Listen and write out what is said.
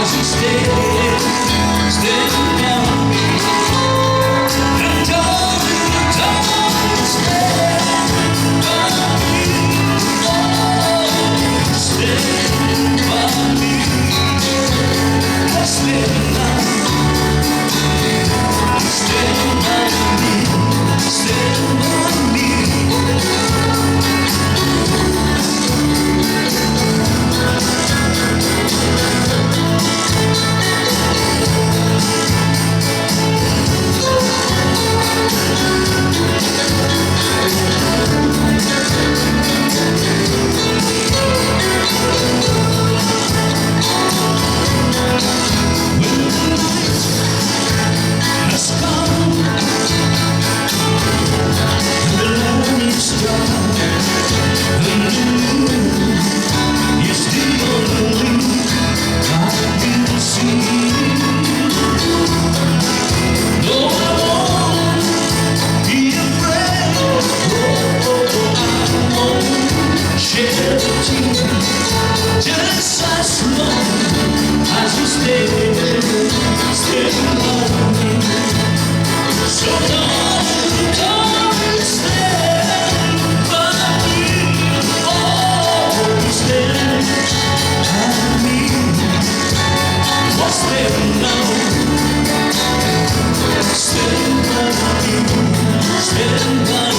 as you stand by me, and don't stand by me, oh, stand by me, stand by me, stand by me, stand by me. Just as long as you stay by me. So don't stand by me, oh, stand by me. What's there now? Stand by me, stand by me.